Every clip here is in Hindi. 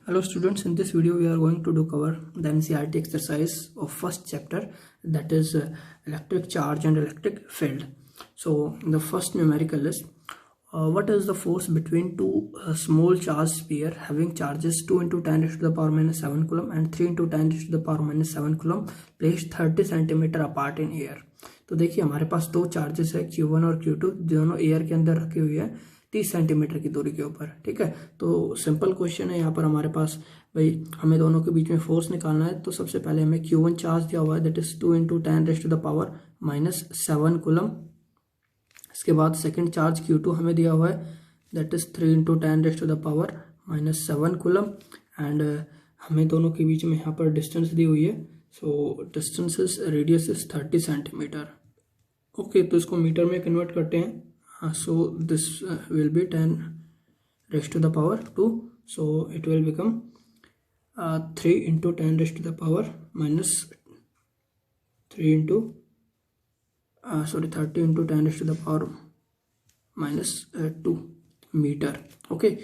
Hello students, in this video we are going to cover the NCERT exercise of first chapter, that is electric charge and electric field. So the first numerical is what is the force between two small charge sphere having charges 2 into 10 raised to the power minus 7 coulomb and 3 into 10 raised to the power minus 7 coulomb placed 30 centimeter apart in air. तो देखिए हमारे पास दो चार्जेस है Q1 और Q2, दोनों एयर के अंदर रखी हुई है 30 सेंटीमीटर की दूरी के ऊपर। ठीक है, तो सिंपल क्वेश्चन है यहाँ पर हमारे पास, भाई हमें दोनों के बीच में फोर्स निकालना है। तो सबसे पहले हमें Q1 चार्ज दिया हुआ है, that is 2 into 10 raised to the power minus 7 coulomb। इसके बाद सेकंड चार्ज Q2 हमें दिया हुआ है, that is 3 into 10 raised to the power minus 7 coulomb। And हमें दोनों के बीच में यहाँ पर डिस्टेंस दी हुई है, so distance is radius is 30 centimetre. Okay, तो इसको मीटर में कन्वर्ट करते हैं। So this will be 10 raised to the power 2, so it will become 3 into 10 raised to the power minus 3 into 30 into 10 raised to the power minus 2 meter. Okay,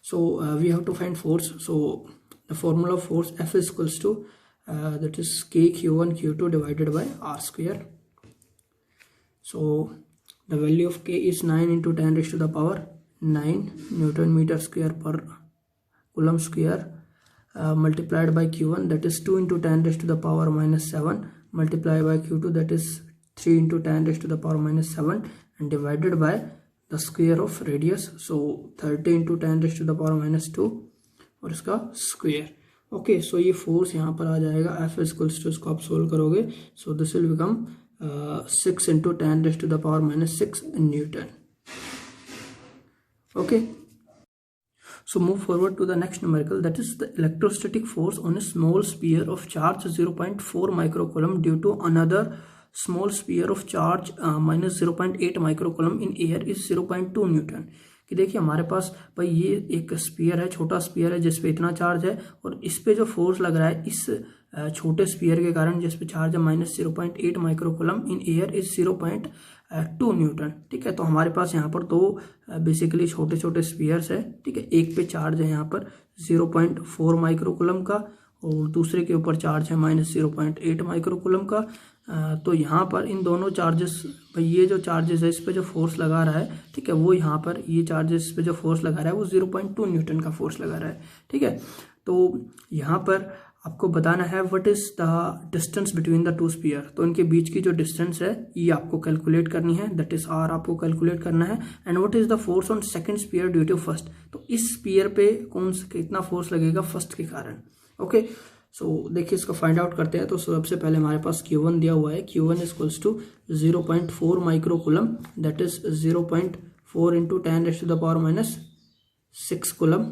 so we have to find force. So the formula of force F is equals to that is K Q1 Q2 divided by R square. So the value of K is 9 into 10 raised to the power 9 Newton meter square per coulomb square multiplied by Q1, that is 2 into 10 raised to the power minus 7 multiplied by Q2, that is 3 into 10 raised to the power minus 7 and divided by the square of radius, so 30 into 10 raised to the power minus 2 और इसका स्क्वेयर। ओके, सो ये फोर्स यहाँ पर आ जाएगा F इक्वल्स टू, इसको आप सोल्व करोगे, so this will become 6 into 10 raised to the power minus 6 Newton. Okay, so move forward to the next numerical, that is the electrostatic force on a small sphere of charge 0.4 microcoulomb due to another small sphere of charge minus 0.8 microcoulomb in air is 0.2 Newton। कि देखिए हमारे पास भाई ये एक स्पीयर है, छोटा स्पीयर है जिसपे इतना चार्ज है, और इस पे जो फोर्स लग रहा है इस छोटे स्पीयर के कारण जिसपे चार्ज है minus 0.8 microcoulomb in air is 0.2 Newton. ठीक है, तो हमारे पास यहाँ पर दो बेसिकली छोटे छोटे स्पीयर्स है। ठीक है, एक पे चार्ज है यहाँ पर 0.4 माइक्रोकूलम का और दूसरे के ऊपर चार्ज है माइनस 0.8 माइक्रोकूलम का। तो यहाँ पर इन दोनों चार्जेस, भाई ये जो चार्जेस है इस पे जो फोर्स लगा रहा है, ठीक है, वो यहाँ पर ये चार्जेस इस पे जो फोर्स लगा रहा है वो 0.2 न्यूटन का फोर्स लगा रहा है। ठीक है, तो यहाँ पर आपको बताना है what is the distance between the two sphere. तो इनके बीच की जो डिस्टेंस है ये आपको कैलकुलेट करनी है, दैट इज आर आपको कैलकुलेट करना है। And what is the force on second sphere due to first, तो इस स्पीयर पे कौन सा कितना फोर्स लगेगा फर्स्ट के कारण। ओके, सो देखिए इसको फाइंड आउट करते हैं। तो सबसे पहले हमारे पास Q1 दिया हुआ है, Q1 equals to 0.4 microcoulomb, that is 0.4 into 10 raised to the power minus 6 coulomb.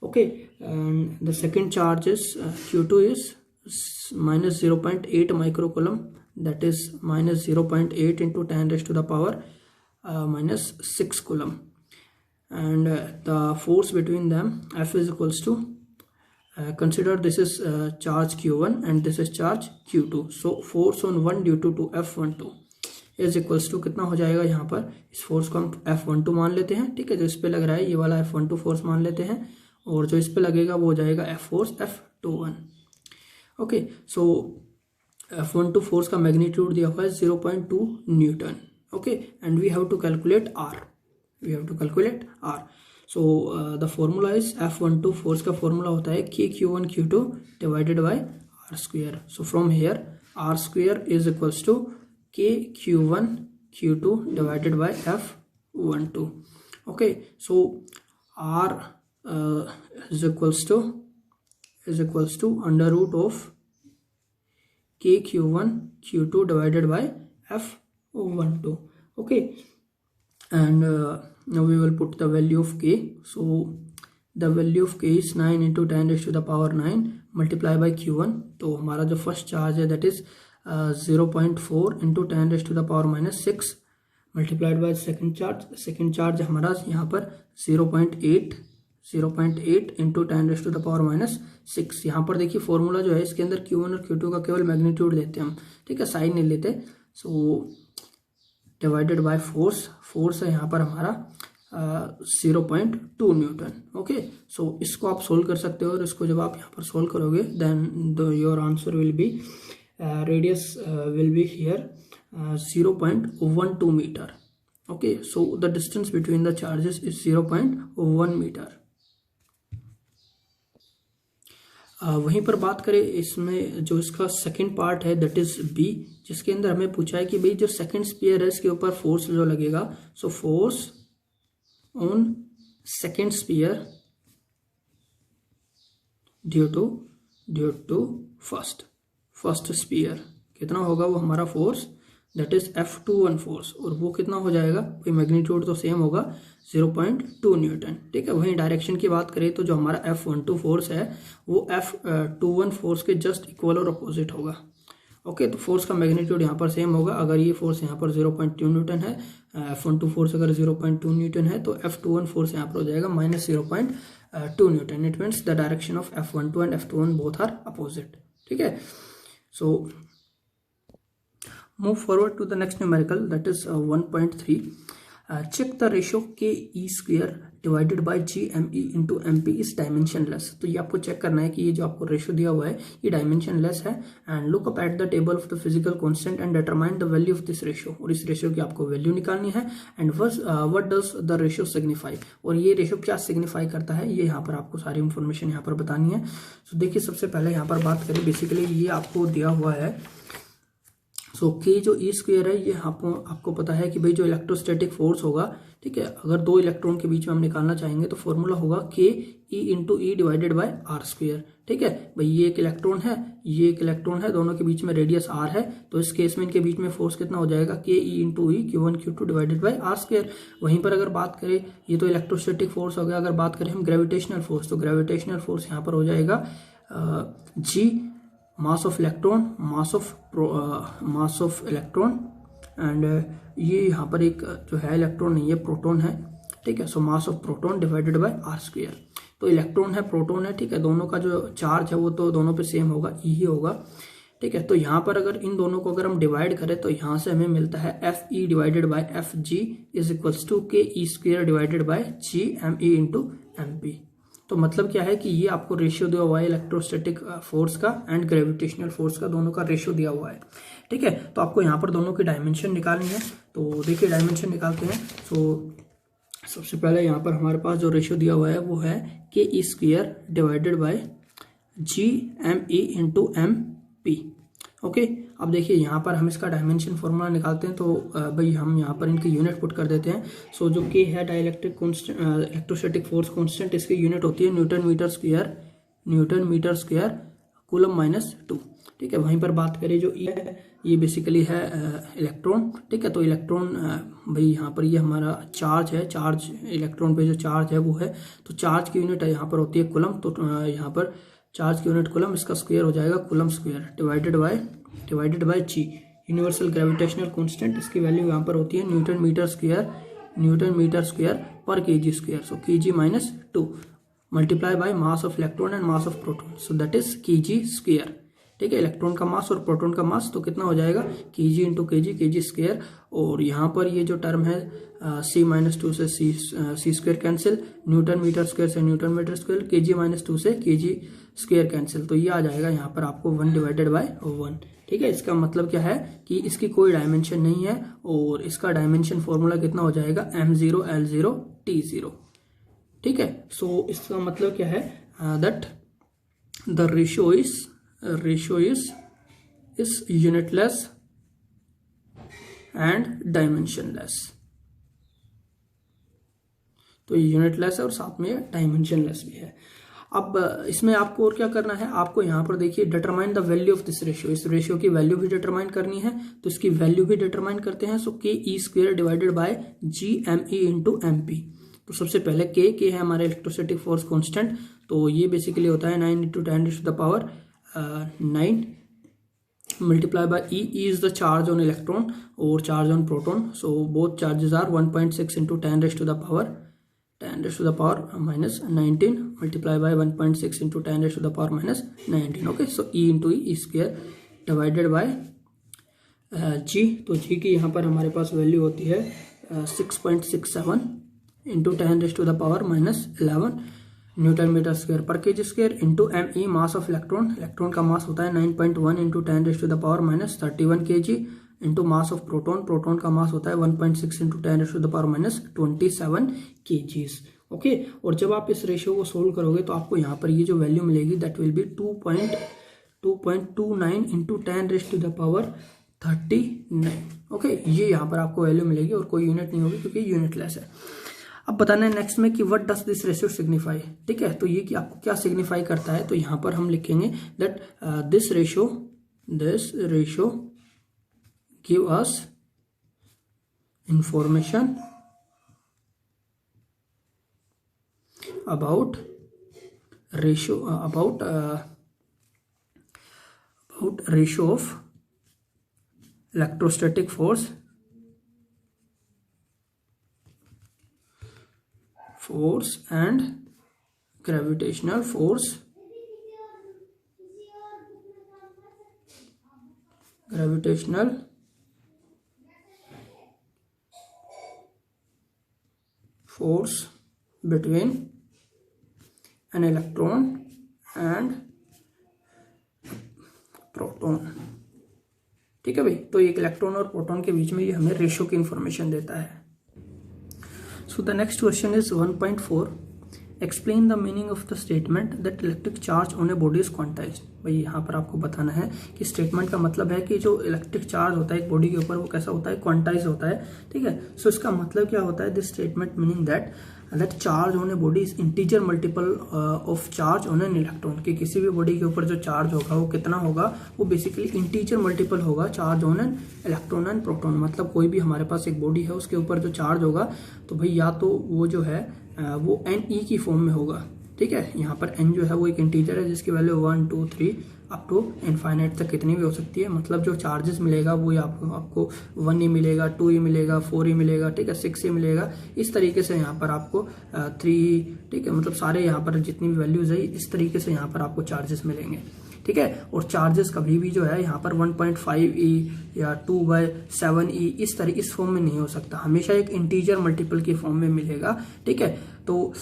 Okay, and the second charge is Q2 is minus 0.8 microcoulomb, that is minus 0.8 into 10 raised to the power minus 6 coulomb. And the force between them F is equals to consider this is charge Q1 and this is charge Q2, so force on 1 due to F12 is equals to कितना हो जाएगा, यहाँ पर इस फोर्स को हम F12 मान लेते हैं। ठीक है, जो इस पे लग रहा है ये वाला F12 फोर्स मान लेते हैं और जो इस पे लगेगा वो हो जाएगा F21। Okay, so F12 force का मैग्नीट्यूड दिया हुआ है 0.2 newton. Okay, and we have to calculate R, so the formula is F12 force का फॉर्मूला होता है K Q1 Q2 divided by R square. So from here R square is equals to K Q1 Q2 divided by F12। Okay, so R is equals to under root of K Q1 Q2 divided by F12. Okay, and now we will put the value of K. So the value of K is 9 into 10 raised to the power 9 multiplied by Q1। तो हमारा जो फर्स्ट चार्ज है that is 0.4 into 10 raised to the power minus 6 multiplied by second charge हमारा यहाँ पर 0.8 into 10 raised to the power minus 6। यहाँ पर देखिए फॉर्मूला जो है इसके अंदर Q1 और Q2 का केवल मैग्नीट्यूड लेते हैं हम। ठीक है, साइन नहीं लेते। सो डिवाइडेड बाय फोर्स है यहाँ पर हमारा 0.2 न्यूटन। ओके, सो इसको आप सोल्व कर सकते हो और इसको जब आप यहाँ पर सोल्व करोगे then your answer will be radius will be here 0.12 metre. Okay, so the distance between the charges is 0.1 metre. वहीं पर बात करें इसमें जो इसका सेकंड पार्ट है दैट इज बी, जिसके अंदर हमें पूछा है कि भाई जो सेकंड स्पीयर है इसके ऊपर फोर्स जो लगेगा, so force on second sphere due to first sphere कितना होगा वो हमारा force, that is F21 force, और वो कितना हो जाएगा, कोई मैग्नीट्यूड तो सेम होगा 0.2 न्यूटन। ठीक है, वहीं डायरेक्शन की बात करें तो जो हमारा F12 फोर्स है वो F21 फोर्स के जस्ट इक्वल और अपोजिट होगा। ओके, तो फोर्स का मैग्नीट्यूड यहाँ पर सेम होगा। अगर ये फोर्स यहाँ पर 0.2 न्यूटन है, F12 फोर्स अगर 0.2 न्यूटन है, तो F21 फोर्स यहाँ पर हो जाएगा -0.2 newton. It means the direction of F12 and F21 both are opposite. ठीक है, सो move forward to the next numerical, that is 1.3. Check the ratio KE square divided by GME into MP is dimensionless। तो ये आपको चेक करना है कि ये जो आपको रेशियो दिया हुआ है ये डायमेंशनलेस है। And look up at the table of the physical constant and determine the value of this ratio. और इस रेशियो की आपको वैल्यू निकालनी है। And what does the ratio signify, और ये रेशियो क्या सिग्निफाई करता है ये यहाँ पर आपको सारी इंफॉर्मेशन यहाँ पर बतानी है। सो देखिए, सबसे पहले यहाँ पर बात करें, बेसिकली ये आपको दिया हुआ है। सो के जो ई स्क्वायर है ये आपको पता है कि भाई जो इलेक्ट्रोस्टैटिक फोर्स होगा, ठीक है, अगर दो इलेक्ट्रॉन के बीच में हम निकालना चाहेंगे तो फॉर्मूला होगा K e into e divided by are square. ठीक है भाई, ये एक इलेक्ट्रॉन है, ये एक इलेक्ट्रॉन है, दोनों के बीच में रेडियस आर है, तो इस केस में इनके बीच में फोर्स कितना हो जाएगा, K e into e Q1 Q2 divided by are square. वहीं पर अगर बात करें, ये तो इलेक्ट्रोस्टैटिक फोर्स हो गया। अगर बात करें हम ग्रेविटेशनल फोर्स, तो ग्रेविटेशनल फोर्स यहाँ पर हो जाएगा G mass of electron, mass of electron, and ये यहाँ पर एक जो है इलेक्ट्रॉन नहीं है, प्रोटॉन है। ठीक है, so mass of proton divided by are square. तो इलेक्ट्रॉन है, प्रोटॉन है, ठीक है, दोनों का जो चार्ज है वो तो दोनों पे सेम होगा, ई ही होगा। ठीक है, तो यहाँ पर अगर इन दोनों को अगर हम डिवाइड करें तो यहाँ से हमें मिलता है F e divided by F g is equals to k e square divided by G m e into m p. तो मतलब क्या है कि ये आपको रेशियो दिया हुआ है इलेक्ट्रोस्टैटिक फोर्स का एंड ग्रेविटेशनल फोर्स का, दोनों का रेशियो दिया हुआ है। ठीक है, तो आपको यहाँ पर दोनों की डायमेंशन निकालनी है। तो देखिए डायमेंशन निकालते हैं। सो सबसे पहले यहाँ पर हमारे पास जो रेशियो दिया हुआ है वो है k e square divided by G m e into m p. Okay, अब देखिए यहाँ पर हम इसका डायमेंशन फॉर्मूला निकालते हैं। तो भाई हम यहाँ पर इनकी यूनिट पुट कर देते हैं। सो जो के है dielectric constant, electrostatic force constant, इसकी यूनिट होती है न्यूटन मीटर स्क्वायर कूलम -2। ठीक है, वहीं पर बात करें जो ई है ये बेसिकली है इलेक्ट्रॉन। ठीक है, तो इलेक्ट्रॉन भाई यहाँ पर ये हमारा चार्ज है, चार्ज इलेक्ट्रॉन पे जो चार्ज है वो है, तो चार्ज की यूनिट यहाँ पर होती है कूलम। तो यहाँ पर चार्ज की यूनिट कूलम, इसका स्क्वायर हो जाएगा coulomb square divided by G universal gravitational constant, इसकी वैल्यू यहाँ पर होती है न्यूटन मीटर स्क्वायर पर KG square. So KG -2 multiply by mass of electron and mass of proton, so that is KG square. ठीक है, इलेक्ट्रॉन का मास और प्रोटॉन का मास तो कितना हो जाएगा, केजी इंटू केजी स्क्वायर। और यहाँ पर ये जो टर्म है C-2 से C square cancel, newton metre square से न्यूटन मीटर स्क्वायर, केजी -2 से केजी स्क्वायर कैंसिल, तो ये आ जाएगा यहाँ पर आपको 1 डिवाइडेड बाय 1। ठीक है, इसका मतलब क्या है कि इसकी कोई डायमेंशन नहीं है और इसका डायमेंशन फॉर्मूला कितना हो जाएगा M0 L0 T0। ठीक है, सो इसका मतलब क्या है that the ratio is unitless and dimensionless. तो ये यूनिटलेस है और साथ में डायमेंशनलेस भी है। अब इसमें आपको और क्या करना है, आपको यहाँ पर देखिए determine the value of this ratio, इस रेशियो की वैल्यू भी डिटरमाइन करनी है। तो इसकी वैल्यू भी डिटरमाइन करते हैं। So k e square divided by G m e into m p. तो सबसे पहले के है हमारे इलेक्ट्रोस्टैटिक फोर्स कांस्टेंट, तो ये बेसिकली होता है 9 × 10⁹ multiply by e is the charge on electron और charge on proton. So both charges are 1.6 × 10⁻⁻19 multiply by 1.6 × 10⁻⁻19। Okay, so e into e square divided by G. तो जी की यहाँ पर हमारे पास वैल्यू होती है 6.67 इंटू 10⁻⁻11 न्यूटन मीटर स्क्वायर पर KG square into ME mass of electron. Electron का मास होता है 9.1 into 10⁻⁻31 kg into mass of proton. Proton का मास होता है 1.6 इंटू 10⁻27 kgs। ओके, और जब आप इस रेशियो को सोल्व करोगे तो आपको यहाँ पर ये जो वैल्यू मिलेगी that will be 2.29 into 10⁻39। Okay, ये यहाँ पर आपको वैल्यू मिलेगी और कोई यूनिट नहीं होगी क्योंकि यूनिटलेस है। अब बताना है नेक्स्ट में कि what does this ratio signify. ठीक है, तो ये कि आपको क्या सिग्निफाई करता है, तो यहाँ पर हम लिखेंगे that this ratio give us information about ratio about ratio of electrostatic force and gravitational force between an electron and proton. ठीक है भाई, तो एक इलेक्ट्रॉन और प्रोटॉन के बीच में ये हमें रेशियो की इंफॉर्मेशन देता है। So the next question is 1.4 explain the meaning of the statement that electric charge on a body is quantized. भाई यहाँ पर आपको बताना है कि स्टेटमेंट का मतलब है कि जो इलेक्ट्रिक चार्ज होता है एक बॉडी के ऊपर वो कैसा होता है, क्वांटाइज होता है। ठीक है, सो इसका मतलब क्या होता है, this statement meaning that charge on a body is integer multiple of charge on an electron. कि किसी भी बॉडी के ऊपर जो चार्ज होगा वो कितना होगा, वो बेसिकली इंटीजर मल्टीपल होगा charge on an electron and proton. मतलब कोई भी हमारे पास एक बॉडी है उसके ऊपर जो चार्ज होगा तो भाई या तो वो जो है वो NE की फॉर्म में होगा। ठीक है, यहाँ पर n जो है वो एक इंटीजर है जिसकी वैल्यू 1 2 3 अप टू इनफाइनाइट तक कितनी भी हो सकती है। मतलब जो चार्जेस मिलेगा वो आपको 1 ही मिलेगा, 2 ही मिलेगा, 4 ही मिलेगा, ठीक है, 6 ही मिलेगा। इस तरीके से यहाँ पर आपको 3, ठीक है, मतलब सारे यहाँ पर जितनी भी वैल्यूज है इस तरीके से यहाँ पर आपको चार्जेस मिलेंगे। ठीक है, और चार्जेस कभी भी जो है यहाँ पर 1.5e या 2/7e इस फॉर्म में नहीं हो सकता, हमेशा एक इंटीजर मल्टीपल की फॉर्म में मिलेगा। ठीक है, तो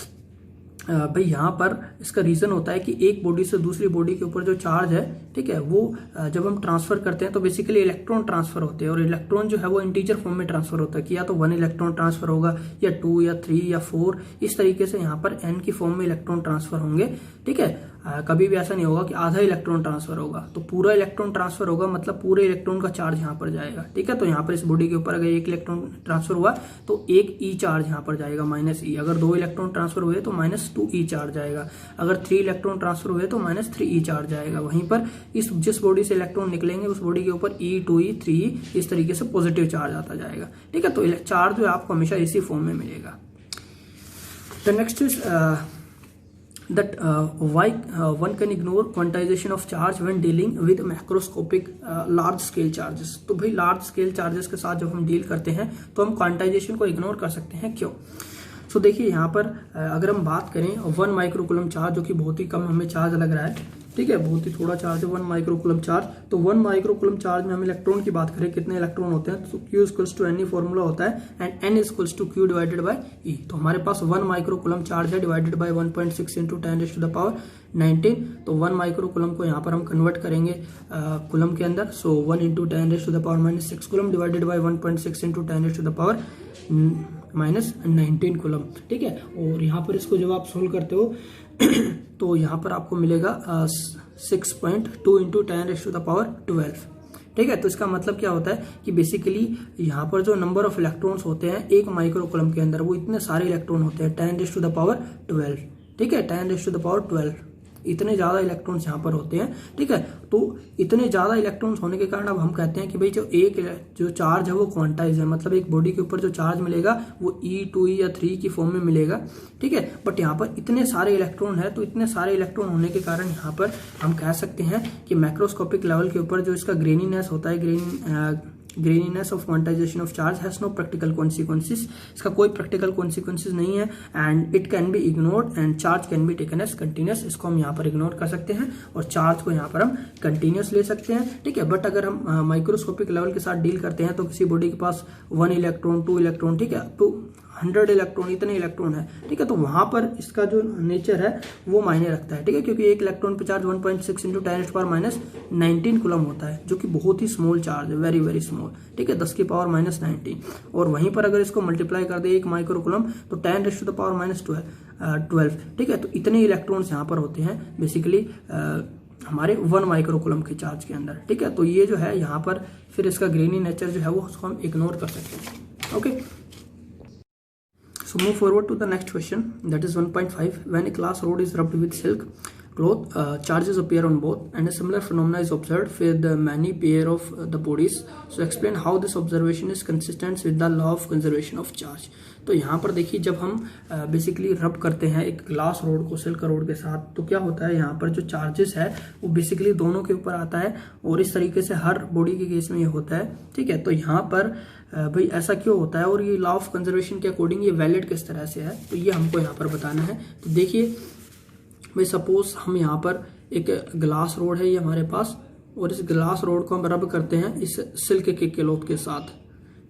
भाई यहाँ पर इसका रीजन होता है कि एक बॉडी से दूसरी बॉडी के ऊपर जो चार्ज है, ठीक है, वो जब हम ट्रांसफर करते हैं तो बेसिकली इलेक्ट्रॉन ट्रांसफर होते हैं और इलेक्ट्रॉन जो है वो इंटीजर फॉर्म में ट्रांसफर होता है कि या तो 1 इलेक्ट्रॉन ट्रांसफर होगा या 2 या 3 या 4 इस तरीके से यहाँ पर n की फॉर्म में इलेक्ट्रॉन ट्रांसफर होंगे। ठीक है, कभी भी ऐसा नहीं होगा कि आधा इलेक्ट्रॉन ट्रांसफर होगा, तो पूरा इलेक्ट्रॉन ट्रांसफर होगा, मतलब पूरे इलेक्ट्रॉन का चार्ज यहाँ पर जाएगा। ठीक है, तो यहाँ पर इस बॉडी के ऊपर अगर 1 इलेक्ट्रॉन ट्रांसफर हुआ तो 1 e चार्ज यहाँ पर जाएगा -e। अगर 2 इलेक्ट्रॉन ट्रांसफर हुए तो -2e चार्ज जाएगा। अगर 3 इलेक्ट्रॉन ट्रांसफर हुए तो -3e चार्ज जाएगा। वहीं पर जिस बॉडी से इलेक्ट्रॉन निकलेंगे उस बॉडी के ऊपर e 2e 3e इस तरीके से पॉजिटिव चार्ज आता जाएगा। ठीक है, तो चार्ज जो है आपको हमेशा इसी फॉर्म में मिलेगा। The next is that why one can ignore quantization of charge when dealing with macroscopic large scale charges। तो भाई लार्ज स्केल चार्जेस के साथ जब हम डील करते हैं तो हम क्वांटाइजेशन को इग्नोर कर सकते हैं, क्यों? तो देखिए यहाँ पर अगर हम बात करें 1 माइक्रोकूलम चार्ज, जो कि बहुत ही कम हमें चार्ज लग रहा है, ठीक है, बहुत ही थोड़ा चार्ज है 1 माइक्रोकूलम चार्ज। तो 1 माइक्रोकूलम चार्ज में हम इलेक्ट्रॉन की बात करें, कितने इलेक्ट्रॉन होते हैं, तो Q equals to NE formula होता है and N equals to Q divided by E। तो हमारे पास 1 माइक्रोकूलम चार्ज है डिवाइडेड बाय 1.6 इंटू 10⁻19। तो 1 माइक्रोकूलम को यहाँ पर हम कन्वर्ट करेंगे कूलम के अंदर, सो 1 into 10⁻6 coulomb divided by 1.6 into 10⁻19 coulomb. ठीक है, और यहाँ पर इसको जब आप सोल्व करते हो तो यहाँ पर आपको मिलेगा 6.2 इंटू 10⁻12। ठीक है, तो इसका मतलब क्या होता है कि बेसिकली यहाँ पर जो नंबर ऑफ इलेक्ट्रॉन्स होते हैं 1 माइक्रोकूलम के अंदर वो इतने सारे इलेक्ट्रॉन होते हैं 10⁻12। ठीक है, 10⁻12 इतने ज्यादा इलेक्ट्रॉन्स यहाँ पर होते हैं। ठीक है, तो इतने ज्यादा इलेक्ट्रॉन्स होने के कारण अब हम कहते हैं कि भाई जो चार्ज है वो क्वांटाइज है, मतलब एक बॉडी के ऊपर जो चार्ज मिलेगा वो E 2E या 3 की फॉर्म में मिलेगा। ठीक है, बट यहाँ पर इतने सारे इलेक्ट्रॉन है, तो इतने सारे इलेक्ट्रॉन होने के कारण यहाँ पर हम कह सकते हैं कि मैक्रोस्कोपिक लेवल के ऊपर जो इसका ग्रेनीनेस होता है, graininess of quantisation of charge has no practical consequences. इसका कोई प्रैक्टिकल कॉन्सिक्वेंसेस नहीं है and it can be ignored and charge can be taken as continuous. इसको हम यहाँ पर इग्नोर कर सकते हैं और चार्ज को यहाँ पर हम कंटिन्यूस ले सकते हैं। ठीक है, बट अगर हम माइक्रोस्कोपिक लेवल के साथ डील करते हैं तो किसी बॉडी के पास 1 इलेक्ट्रॉन 2 इलेक्ट्रॉन, ठीक है, तो 100 इलेक्ट्रॉन, इतने इलेक्ट्रॉन है, ठीक है। तो वहां पर इसका जो नेचर है वो मायने रखता है, ठीक है, क्योंकि एक इलेक्ट्रॉन पे चार्ज 1.6 × 10⁻⁹ कूलम होता है, जो कि बहुत ही स्मॉल चार्ज है, वेरी वेरी स्मॉल, ठीक है, 10⁻⁻⁹। और वहीं पर अगर इसको मल्टीप्लाई कर दे 1 माइक्रो कूलम तो 10⁻⁻12, ठीक है। तो इतने इलेक्ट्रॉन्स यहाँ पर होते हैं बेसिकली हमारे 1 माइक्रो कूलम के चार्ज के अंदर, ठीक है। तो ये जो है यहाँ पर फिर इसका ग्रेनी नेचर जो है वो उसको हम इग्नोर कर सकते हैं, okay. So move forward to the next question, that is 1.5. When a glass rod is rubbed with silk cloth, charges appear on both, and a similar phenomena is observed with many pair of the bodies. So explain how this observation is consistent with the law of conservation of charge. तो यहाँ पर देखिए, जब हम बेसिकली रब करते हैं एक ग्लास रोड को सिल्क रोड के साथ, तो क्या होता है, यहाँ पर जो चार्जेस है वो बेसिकली दोनों के ऊपर आता है, और इस तरीके से हर बॉडी के केस में ये होता है, ठीक है। तो यहाँ पर भाई ऐसा क्यों होता है, और ये लॉ ऑफ कंजर्वेशन के अकॉर्डिंग ये वैलिड किस तरह से है, तो ये हमको यहाँ पर बताना है। तो देखिए भाई, सपोज हम यहाँ पर एक ग्लास रोड है ये हमारे पास, और इस ग्लास रोड को हम रब करते हैं इस सिल्क के क्लॉथ के साथ,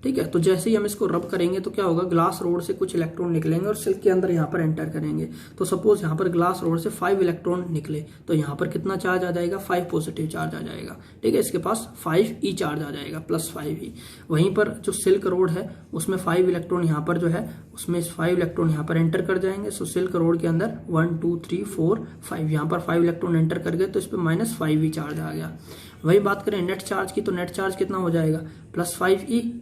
ठीक है। तो जैसे ही हम इसको रब करेंगे तो क्या होगा, ग्लास रोड से कुछ इलेक्ट्रॉन निकलेंगे और सिल्क के अंदर यहाँ पर एंटर करेंगे। तो सपोज यहाँ पर ग्लास रोड से 5 इलेक्ट्रॉन निकले, तो यहाँ पर कितना चार्ज आ जाएगा, 5 पॉजिटिव चार्ज आ जाएगा, ठीक है। इसके पास 5 ई चार्ज आ जाएगा, +5 ई। वहीं पर जो सिल्क रोड है उसमें 5 इलेक्ट्रॉन यहाँ पर जो है उसमें 5 इलेक्ट्रॉन यहाँ पर एंटर कर जाएंगे। सो सिल्क रोड के अंदर 1 2 3 4 5 यहाँ पर 5 इलेक्ट्रॉन एंटर कर गए, तो इस पर -5 ई चार्ज आ गया। वही बात करें नेट चार्ज की, तो नेट चार्ज कितना हो जाएगा, +5 ई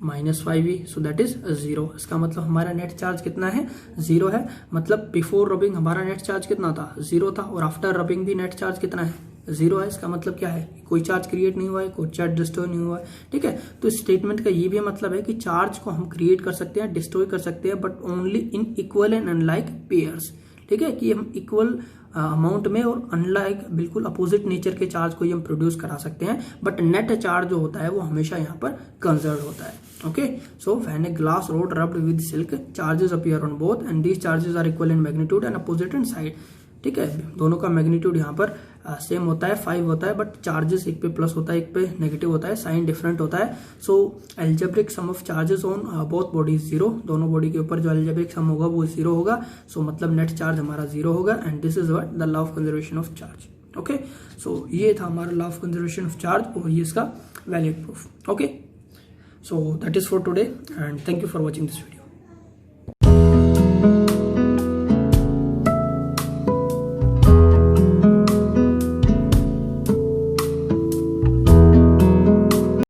-5 ई, सो दैट इज 0। इसका मतलब हमारा नेट चार्ज कितना है, 0 है। मतलब बिफोर रबिंग हमारा नेट चार्ज कितना था, 0 था, और आफ्टर रबिंग भी नेट चार्ज कितना है, 0 है। इसका मतलब क्या है, कोई चार्ज क्रिएट नहीं हुआ है, कोई चार्ज डिस्ट्रॉय नहीं हुआ है, ठीक है। तो इस स्टेटमेंट का ये भी मतलब है कि चार्ज को हम क्रिएट कर सकते हैं, डिस्ट्रॉय कर सकते हैं, but only in equal and unlike pairs, ठीक है, कि हम इक्वल अमाउंट में और अनलाइक बिल्कुल अपोजिट नेचर के चार्ज को हम प्रोड्यूस करा सकते हैं, बट नेट चार्ज जो होता है वो हमेशा यहाँ पर कंजर्व होता है, okay. So when a glass rod rubbed with silk, charges appear on both and these charges are equal in magnitude and opposite in side, ठीक है। दोनों का मैग्नीट्यूड यहाँ पर सेम होता है, 5 होता है, बट चार्जेस एक पे प्लस होता है, एक पे नेगेटिव होता है, साइन डिफरेंट होता है। So algebraic sum of charges on both bodies 0, दोनों बॉडी के ऊपर जो एल्जेब्रिक सम होगा वो 0 होगा। सो मतलब नेट चार्ज हमारा 0 होगा, and this is what the law of conservation of charge, okay. So ये था हमारा law of conservation of charge, और ये इसका valid proof, okay. So that is for today, and thank you for watching this video.